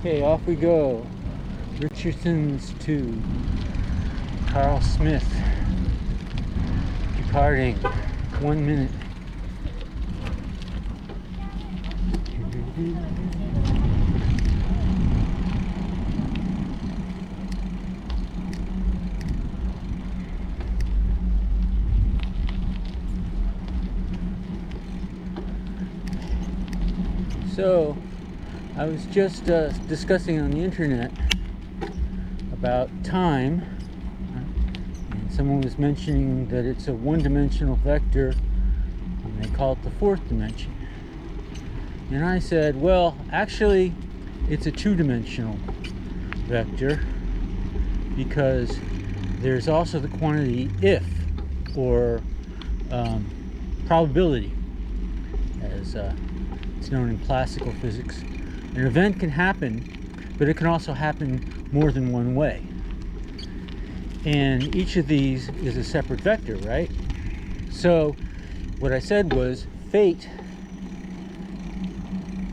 Okay, off we go. Richardson's to Carl Smith. Departing. 1 minute. So, I was just discussing on the internet about time, and someone was mentioning that it's a one-dimensional vector, and they call it the fourth dimension. And I said, well, actually, it's a two-dimensional vector, because there's also the quantity if, or probability, as it's known in classical physics. An event can happen, but it can also happen more than one way. And each of these is a separate vector, right? So what I said was fate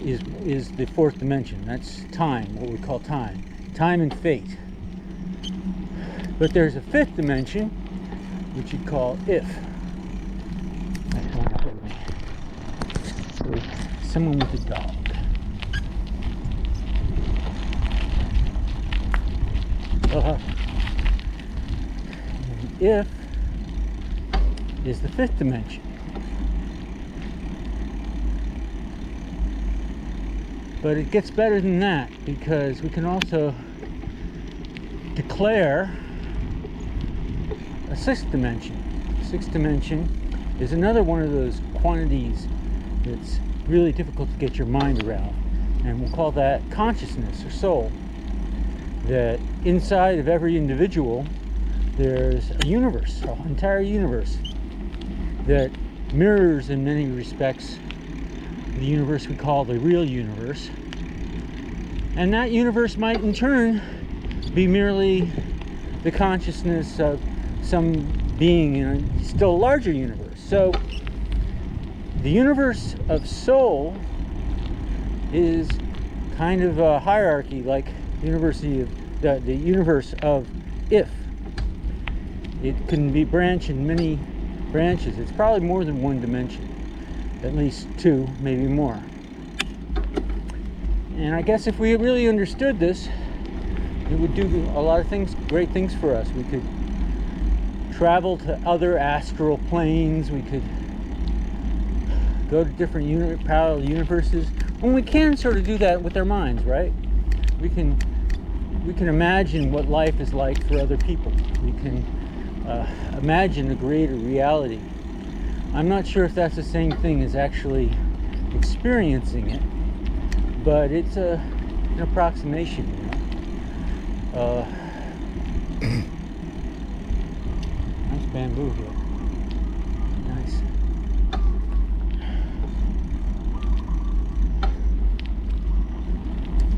is the fourth dimension. That's time, what we call time. Time and fate. But there's a fifth dimension, which you'd call if. Someone with a dog. And if is the fifth dimension. But it gets better than that, because we can also declare a sixth dimension. Sixth dimension is another one of those quantities that's really difficult to get your mind around, and we'll call that consciousness or soul. That inside of every individual there's a universe, an entire universe that mirrors in many respects the universe we call the real universe, and that universe might in turn be merely the consciousness of some being in a still larger universe. So the universe of soul is kind of a hierarchy, like the universe of if. It can be branched in many branches. It's probably more than one dimension, at least two, maybe more. And I guess if we really understood this, it would do a lot of things, great things for us. We could travel to other astral planes. We could go to different parallel universes. And we can sort of do that with our minds, right? We can imagine what life is like for other people. We can imagine a greater reality. I'm not sure if that's the same thing as actually experiencing it, but it's an approximation, you know. Nice bamboo here. Nice.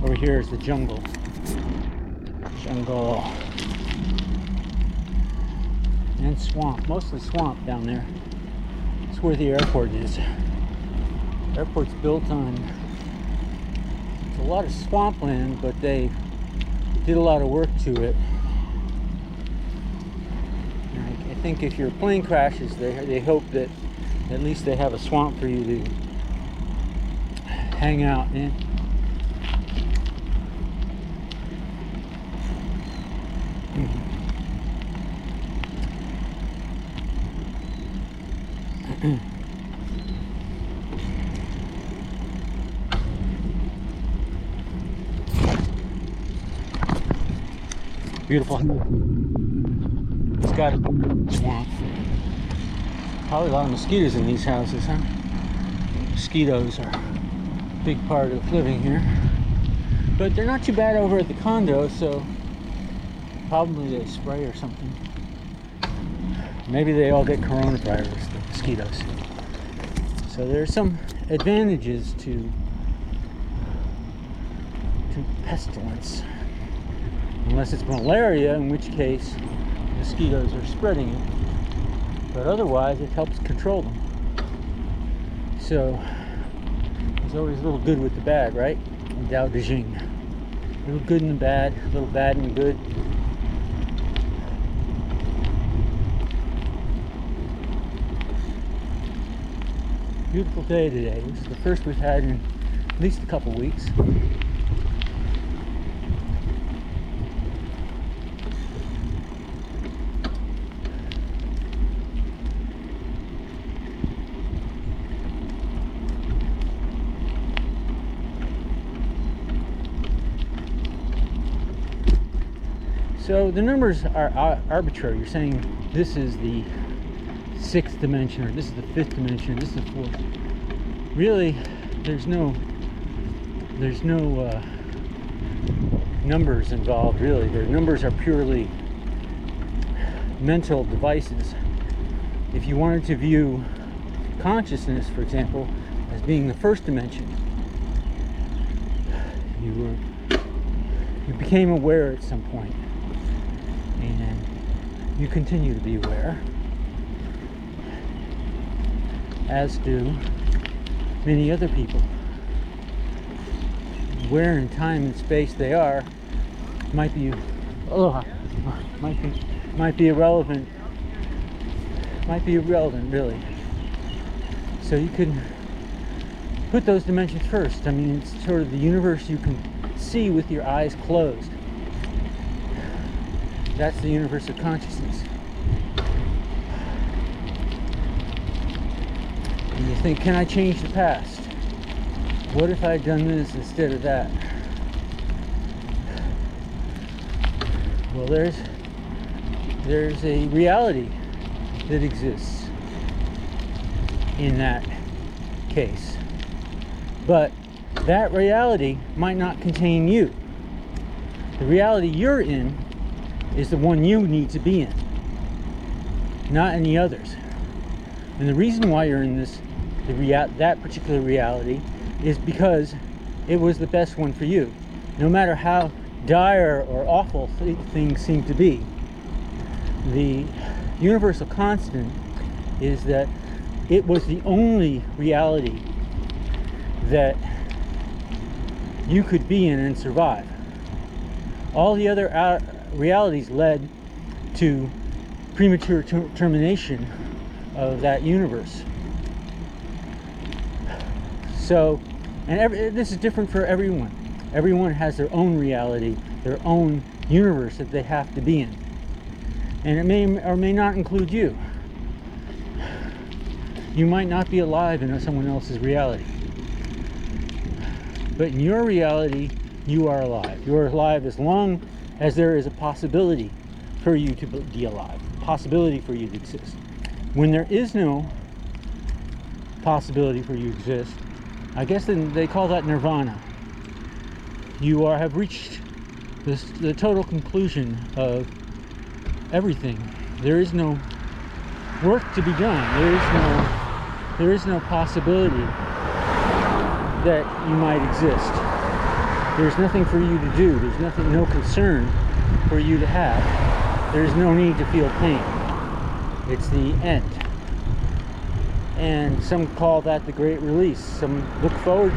Over here is the jungle. And swamp, mostly swamp down there. That's where the airport is. The airport's built on, it's a lot of swampland, but they did a lot of work to it. And I think if your plane crashes, they hope that at least they have a swamp for you to hang out in. Beautiful. It's got a swamp. Probably a lot of mosquitoes in these houses, huh? Mosquitoes are a big part of living here. But they're not too bad over at the condo, so probably they spray or something. Maybe they all get coronavirus, the mosquitoes. So there's some advantages to pestilence. Unless it's malaria, in which case mosquitoes are spreading it. But otherwise, it helps control them. So there's always a little good with the bad, right? Dao De Jing. A little good and the bad, a little bad and good. Beautiful day today. This is the first we've had in at least a couple weeks. So the numbers are arbitrary. You're saying this is the 6th dimension, or this is the 5th dimension, this is the 4th. Really, there's no numbers involved, really. The numbers are purely mental devices. If you wanted to view consciousness, for example, as being the 1st dimension, you became aware at some point, and you continue to be aware, as do many other people. Where in time and space they are might be irrelevant. Might be irrelevant, really. So you can put those dimensions first. I mean, it's sort of the universe you can see with your eyes closed. That's the universe of consciousness. And you think, can I change the past? What if I'd done this instead of that? Well, there's a reality that exists in that case. But that reality might not contain you. The reality you're in is the one you need to be in, not any others. And the reason why you're in that particular reality is because it was the best one for you. No matter how dire or awful things seem to be, the universal constant is that it was the only reality that you could be in and survive. All the other realities led to premature termination of that universe. So, and this is different for everyone. Everyone has their own reality, their own universe that they have to be in. And it may or may not include you. You might not be alive in someone else's reality. But in your reality, you are alive. You are alive as long as there is a possibility for you to be alive, possibility for you to exist. When there is no possibility for you to exist, I guess then they call that nirvana. You have reached the total conclusion of everything. There is no work to be done. There is no possibility that you might exist. There's nothing for you to do. There's no concern for you to have. There's no need to feel pain. It's the end. And some call that the great release. Some look forward